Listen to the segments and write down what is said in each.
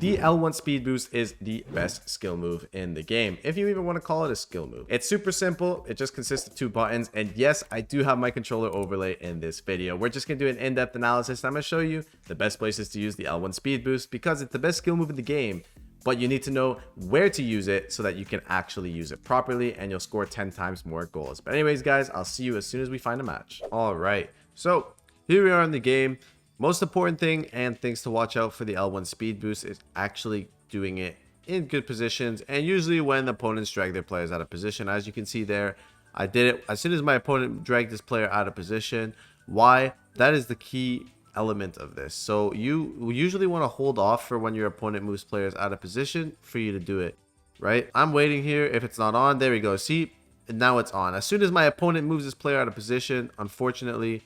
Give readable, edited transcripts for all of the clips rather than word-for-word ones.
The L1 speed boost is the best skill move in the game, if you even want to call it a skill move. It's super simple. It just consists of 2 buttons. And yes, I do have my controller overlay in this video. We're just going to do an in-depth analysis. I'm going to show you the best places to use the L1 speed boost because it's the best skill move in the game. But you need to know where to use it so that you can actually use it properly and you'll score 10 times more goals. But anyways, guys, I'll see you as soon as we find a match. All right, so here we are in the game. Most important thing and things to watch out for the L1 speed boost is actually doing it in good positions and usually when opponents drag their players out of position. As you can see there, I did it as soon as my opponent dragged this player out of position. Why? That is the key element of this. So you usually want to hold off for when your opponent moves players out of position for you to do it, right? I'm waiting here. If it's not on, there we go. See, now it's on. As soon as my opponent moves this player out of position, unfortunately,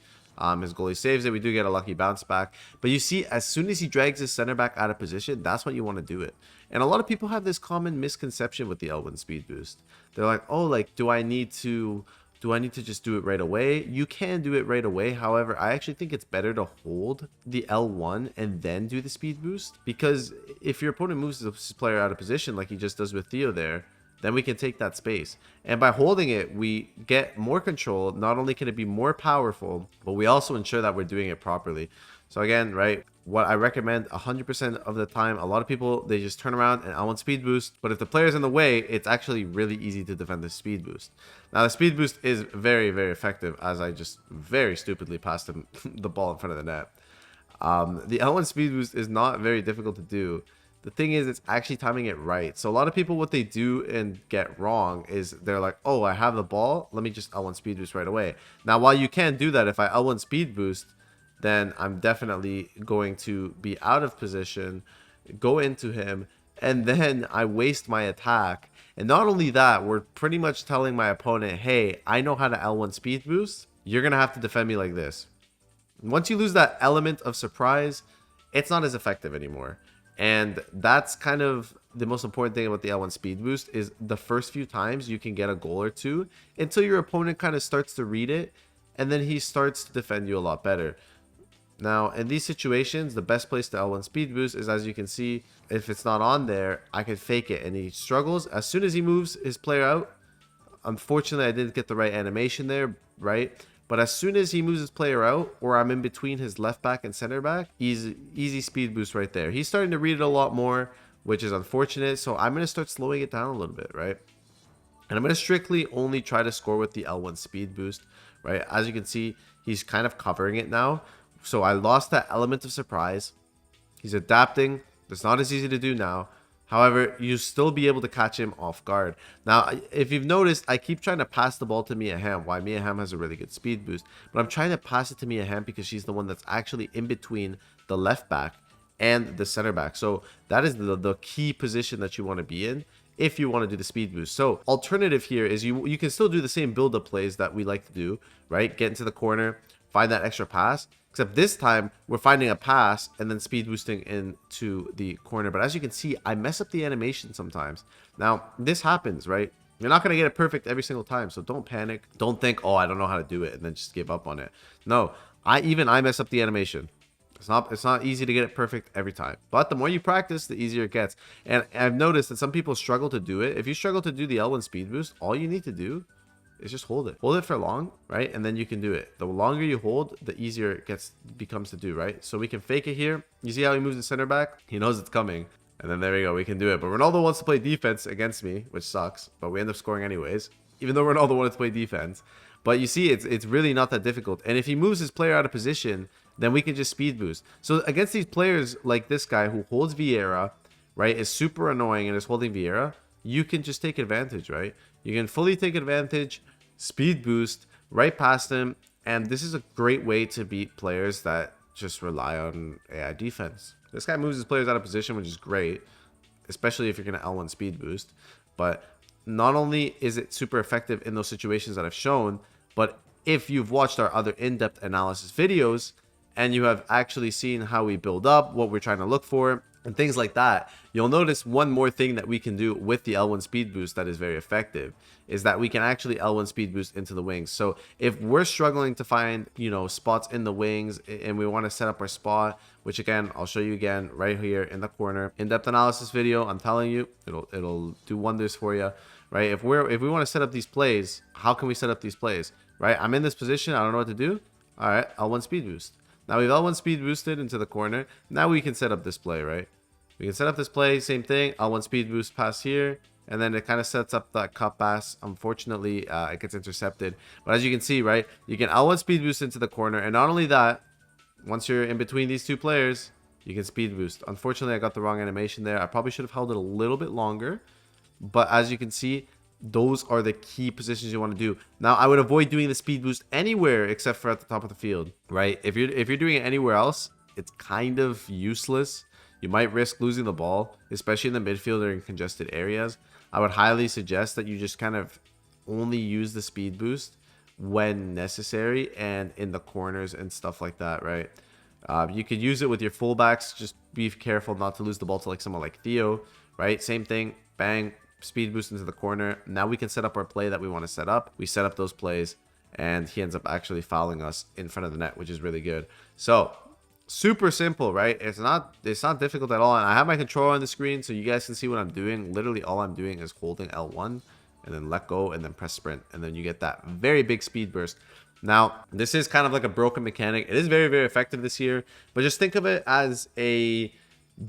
his goalie saves it. We do get a lucky bounce back. But you see, as soon as he drags his center back out of position, that's when you want to do it. And a lot of people have this common misconception with the L1 speed boost. They're like, oh, like, do I need to just do it right away? You can do it right away. However, I actually think it's better to hold the L1 and then do the speed boost. Because if your opponent moves this player out of position like he just does with Theo there, then we can take that space. And by holding it, we get more control. Not only can it be more powerful, but we also ensure that we're doing it properly. So again, right, what I recommend 100% of the time, a lot of people, they just turn around and L1 speed boost. But if the player's in the way, it's actually really easy to defend the speed boost. Now, the speed boost is very, very effective as I just very stupidly passed him the ball in front of the net. The L1 speed boost is not very difficult to do. The thing is, it's actually timing it right. So a lot of people, what they do and get wrong is they're like, oh, I have the ball, let me just L1 speed boost right away. Now, while you can do that, if I L1 speed boost, then I'm definitely going to be out of position, go into him, and then I waste my attack. And not only that, we're pretty much telling my opponent, hey, I know how to L1 speed boost. You're going to have to defend me like this. And once you lose that element of surprise, it's not as effective anymore. And that's kind of the most important thing about the L1 speed boost is the first few times you can get a goal or two until your opponent kind of starts to read it and then he starts to defend you a lot better. Now, in these situations, the best place to L1 speed boost is, as you can see, if it's not on there, I can fake it and he struggles. As soon as he moves his player out, unfortunately, I didn't get the right animation there, right? But as soon as he moves his player out, or I'm in between his left back and center back, easy speed boost right there. He's starting to read it a lot more, which is unfortunate. So I'm going to start slowing it down a little bit, right? And I'm going to strictly only try to score with the L1 speed boost, right? As you can see, he's kind of covering it now. So I lost that element of surprise. He's adapting. It's not as easy to do now. However, you still be able to catch him off guard. Now, if you've noticed, I keep trying to pass the ball to Mia Hamm. Why? Mia Hamm has a really good speed boost. But I'm trying to pass it to Mia Hamm because she's the one that's actually in between the left back and the center back. So that is the key position that you want to be in if you want to do the speed boost. So alternative here is you can still do the same build-up plays that we like to do, right? Get into the corner, find that extra pass. Except this time, we're finding a pass and then speed boosting into the corner. But as you can see, I mess up the animation sometimes. Now, this happens, right? You're not going to get it perfect every single time. So don't panic. Don't think, oh, I don't know how to do it and then just give up on it. No, I mess up the animation. It's not easy to get it perfect every time. But the more you practice, the easier it gets. And I've noticed that some people struggle to do it. If you struggle to do the L1 speed boost, all you need to do is just hold it. Hold it for long, right? And then you can do it. The longer you hold, the easier it becomes to do, right? So we can fake it here. You see how he moves the center back? He knows it's coming. And then there we go. We can do it. But Ronaldo wants to play defense against me, which sucks. But we end up scoring anyways, even though Ronaldo wanted to play defense. But you see, it's really not that difficult. And if he moves his player out of position, then we can just speed boost. So against these players like this guy who holds Vieira, right, is super annoying and is holding Vieira, you can just take advantage, right? You can fully take advantage, speed boost, right past him. And this is a great way to beat players that just rely on AI defense. This guy moves his players out of position, which is great, especially if you're going to L1 speed boost. But not only is it super effective in those situations that I've shown, but if you've watched our other in-depth analysis videos and you have actually seen how we build up, what we're trying to look for, and things like that. You'll notice one more thing that we can do with the L1 speed boost that is very effective is that we can actually L1 speed boost into the wings. So if we're struggling to find, you know, spots in the wings and we want to set up our spot, which again, I'll show you again right here in the corner, in-depth analysis video, I'm telling you, it'll do wonders for you, right? If we want to set up these plays, how can we set up these plays, right? I'm in this position, I don't know what to do. All right, L1 speed boost. Now we've L1 speed boosted into the corner. Now we can set up this play, right? We can set up this play, same thing, L1 speed boost pass here, and then it kind of sets up that cut pass. Unfortunately, it gets intercepted. But as you can see, right, you can L1 speed boost into the corner, and not only that, once you're in between these two players, you can speed boost. Unfortunately, I got the wrong animation there. I probably should have held it a little bit longer, but as you can see, those are the key positions you want to do. Now, I would avoid doing the speed boost anywhere except for at the top of the field, right? If you're doing it anywhere else, it's kind of useless. You might risk losing the ball, especially in the midfield or in congested areas. I would highly suggest that you just kind of only use the speed boost when necessary and in the corners and stuff like that, right? You could use it with your fullbacks. Just be careful not to lose the ball to like someone like Theo, right? Same thing, bang, speed boost into the corner. Now we can set up our play that we want to set up. We set up those plays and he ends up actually fouling us in front of the net, which is really good. So super simple, right? It's not difficult at all. And I have my controller on the screen so you guys can see what I'm doing. Literally all I'm doing is holding L1 and then let go and then press sprint, and then you get that very big speed burst. Now this is kind of like a broken mechanic. It is very, very effective this year, but just think of it as a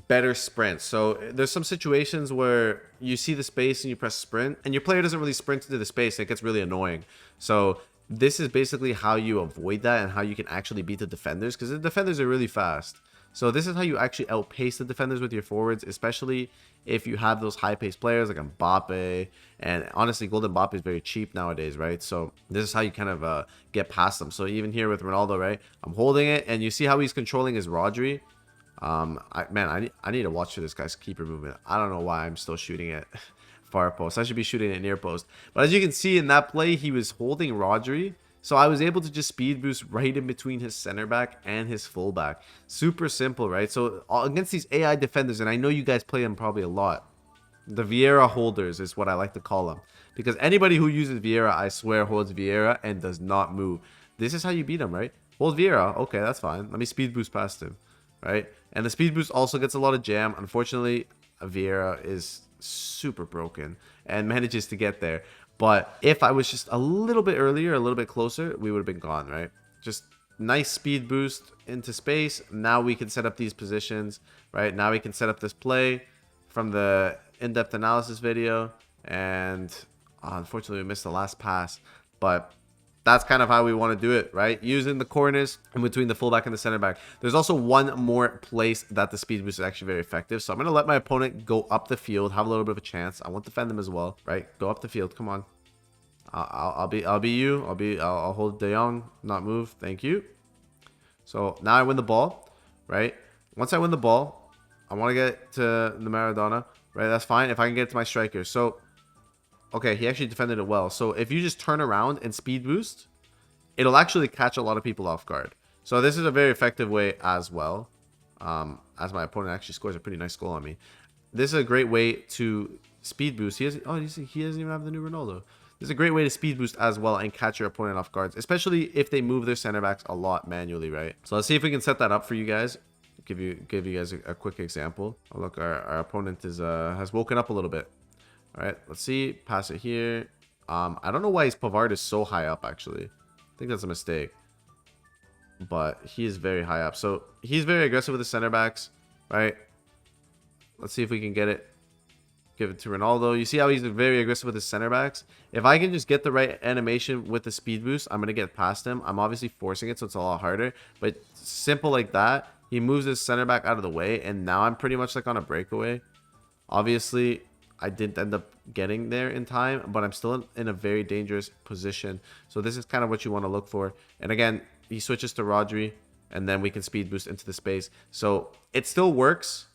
better sprint. So there's some situations where you see the space and you press sprint and your player doesn't really sprint into the space, and it gets really annoying. So this is basically how you avoid that and how you can actually beat the defenders, because the defenders are really fast. So this is how you actually outpace the defenders with your forwards, especially if you have those high-paced players like Mbappe. And honestly, Golden Mbappe is very cheap nowadays, right? So this is how you kind of get past them. So even here with Ronaldo, right? I'm holding it, and you see how he's controlling his Rodri. I need to watch for this guy's keeper movement. I don't know why I'm still shooting at far post. I should be shooting at near post. But as you can see in that play, he was holding Rodri. So I was able to just speed boost right in between his center back and his fullback. Super simple, right? So against these AI defenders, and I know you guys play them probably a lot, the Vieira holders is what I like to call them. Because anybody who uses Vieira, I swear, holds Vieira and does not move. This is how you beat them, right? Hold Vieira. Okay, that's fine. Let me speed boost past him, right? And the speed boost also gets a lot of jam. Unfortunately, Vieira is super broken and manages to get there. But if I was just a little bit earlier, a little bit closer, we would have been gone, right? Just nice speed boost into space. Now we can set up these positions, right? Now we can set up this play from the in-depth analysis video. And unfortunately, we missed the last pass. But that's kind of how we want to do it, right? Using the corners in between the fullback and the center back. There's also one more place that the speed boost is actually very effective. So I'm going to let my opponent go up the field, have a little bit of a chance. I won't defend them as well, right? Go up the field. Come on. I'll be you. I'll hold De Jong, not move. Thank you. So now I win the ball, right? Once I win the ball, I want to get to the Maradona, right? That's fine if I can get to my striker. So okay, he actually defended it well. So if you just turn around and speed boost, it'll actually catch a lot of people off guard. So this is a very effective way as well. As my opponent actually scores a pretty nice goal on me. This is a great way to speed boost. He doesn't even have the new Ronaldo. This is a great way to speed boost as well and catch your opponent off guards, especially if they move their center backs a lot manually, right? So let's see if we can set that up for you guys. Give you guys a quick example. Oh, look, our opponent is has woken up a little bit. All right, let's see. Pass it here. I don't know why his Pavard is so high up, actually. I think that's a mistake. But he is very high up. So he's very aggressive with the center backs, right? Let's see if we can get it. Give it to Ronaldo. You see how he's very aggressive with his center backs? If I can just get the right animation with the speed boost, I'm going to get past him. I'm obviously forcing it, so it's a lot harder. But simple like that. He moves his center back out of the way, and now I'm pretty much like on a breakaway. Obviously, I didn't end up getting there in time, but I'm still in a very dangerous position. So this is kind of what you want to look for. And again, he switches to Rodri, and then we can speed boost into the space. So it still works,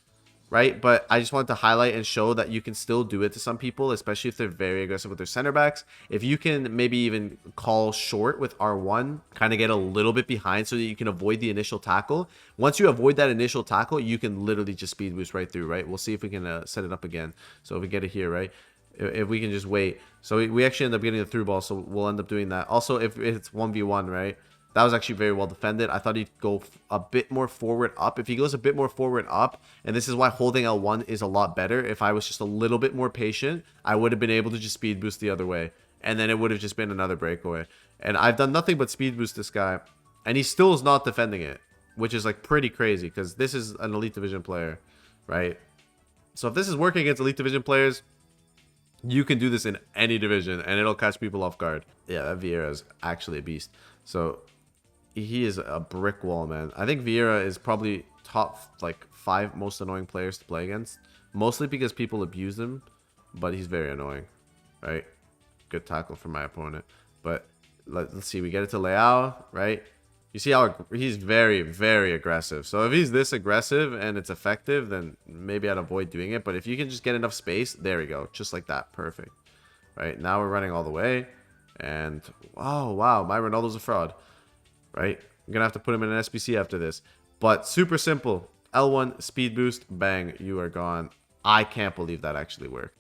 right? But I just wanted to highlight and show that you can still do it to some people, especially if they're very aggressive with their center backs. If you can maybe even call short with R1, kind of get a little bit behind so that you can avoid the initial tackle. Once you avoid that initial tackle, you can literally just speed boost right through, right? We'll see if we can set it up again. So if we get it here, right? If we can just wait. So we actually end up getting a through ball, so we'll end up doing that. Also, if it's 1v1, right? That was actually very well defended. I thought he'd go a bit more forward up. If he goes a bit more forward up, and this is why holding L1 is a lot better. If I was just a little bit more patient, I would have been able to just speed boost the other way. And then it would have just been another breakaway. And I've done nothing but speed boost this guy. And he still is not defending it, which is like pretty crazy because this is an Elite Division player, right? So if this is working against Elite Division players, you can do this in any division and it'll catch people off guard. Yeah, that Vieira is actually a beast. So he is a brick wall, man. I think Vieira is probably top like 5 most annoying players to play against. Mostly because people abuse him, but he's very annoying, right? Good tackle from my opponent. But let's see, we get it to Leao, right? You see how he's very, very aggressive. So if he's this aggressive and it's effective, then maybe I'd avoid doing it. But if you can just get enough space, there we go. Just like that. Perfect. Right? Now we're running all the way. And, oh, wow. My Ronaldo's a fraud. Right? I'm going to have to put him in an SBC after this. But super simple. L1, speed boost, bang, you are gone. I can't believe that actually worked.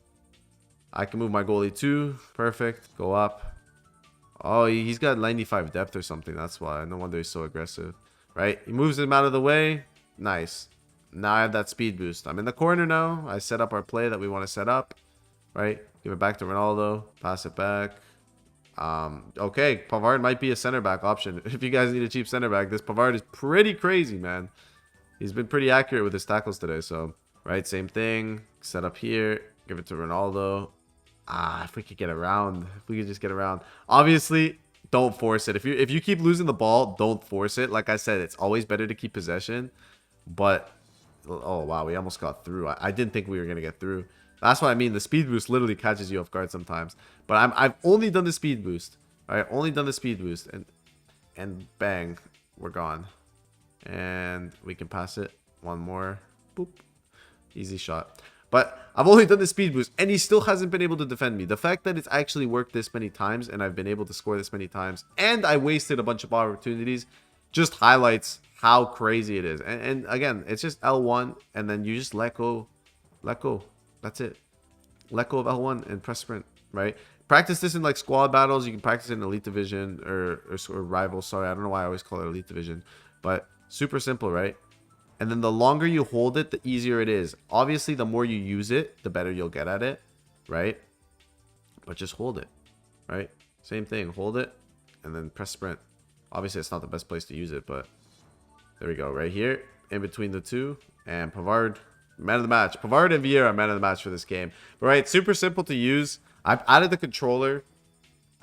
I can move my goalie too. Perfect. Go up. Oh, he's got 95 depth or something. That's why. No wonder he's so aggressive. Right? He moves him out of the way. Nice. Now I have that speed boost. I'm in the corner now. I set up our play that we want to set up. Right? Give it back to Ronaldo. Pass it back. Okay. Pavard might be a center back option. If you guys need a cheap center back, this Pavard is pretty crazy, man. He's been pretty accurate with his tackles today. So, right? Same thing. Set up here. Give it to Ronaldo. If we could get around. If we could just get around. Obviously, don't force it. If you keep losing the ball, don't force it. Like I said, it's always better to keep possession. But, oh, wow, we almost got through. I didn't think we were going to get through. That's what I mean. The speed boost literally catches you off guard sometimes. But I've only done the speed boost. All right, only done the speed boost. And bang, we're gone. And we can pass it. One more. Boop. Easy shot. But I've only done the speed boost, and he still hasn't been able to defend me. The fact that it's actually worked this many times, and I've been able to score this many times, and I wasted a bunch of opportunities, just highlights how crazy it is. And again, it's just L1, and then you just let go. Let go. That's it. Let go of L1 and press sprint, right? Practice this in like squad battles. You can practice it in Elite Division or Rivals. Sorry, I don't know why I always call it Elite Division. But super simple, right? And then the longer you hold it, the easier it is. Obviously, the more you use it, the better you'll get at it, right? But just hold it, right? Same thing. Hold it and then press sprint. Obviously, it's not the best place to use it, but there we go. Right here, in between the two. And Pavard, man of the match. Pavard and Vieira, man of the match for this game. But right, super simple to use. I've added the controller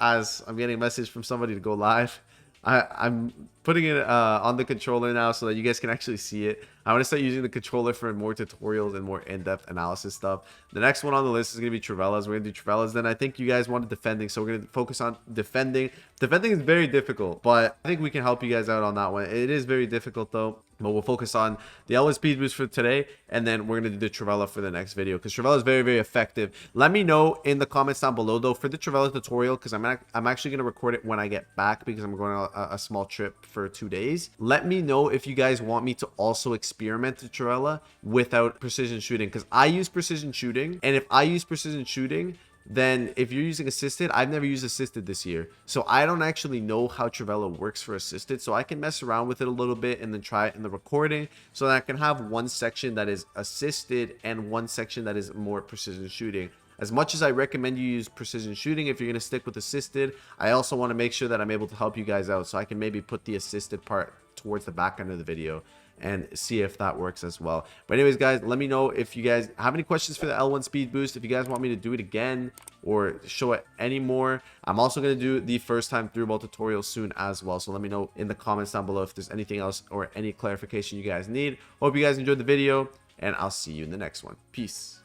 as I'm getting a message from somebody to go live. I'm putting it on the controller now so that you guys can actually see it. I want to start using the controller for more tutorials and more in-depth analysis stuff. The next one on the list is going to be Trivella's. We're going to do Trivella's. Then I think you guys wanted defending, so we're going to focus on defending. Defending is very difficult, but I think we can help you guys out on that one. It is very difficult though, but we'll focus on the L1 speed boost for today, and then we're going to do the Trivella for the next video because Trivella is very, very effective. Let me know in the comments down below though for the Trivella tutorial, because I'm actually going to record it when I get back because I'm going on a small trip for 2 days. Let me know if you guys want me to also experiment the Trivella without precision shooting, because I use precision shooting, and if I use precision shooting, then if you're using assisted, I've never used assisted this year, so I don't actually know how Trivella works for assisted, so I can mess around with it a little bit and then try it in the recording so that I can have one section that is assisted and one section that is more precision shooting. As much as I recommend you use precision shooting, if you're going to stick with assisted, I also want to make sure that I'm able to help you guys out, so I can maybe put the assisted part towards the back end of the video and see if that works as well. But anyways, guys, let me know if you guys have any questions for the L1 speed boost, if you guys want me to do it again or show it anymore. I'm also going to do the first time through ball tutorial soon as well, so let me know in the comments down below if there's anything else or any clarification you guys need. Hope you guys enjoyed the video, and I'll see you in the next one. Peace.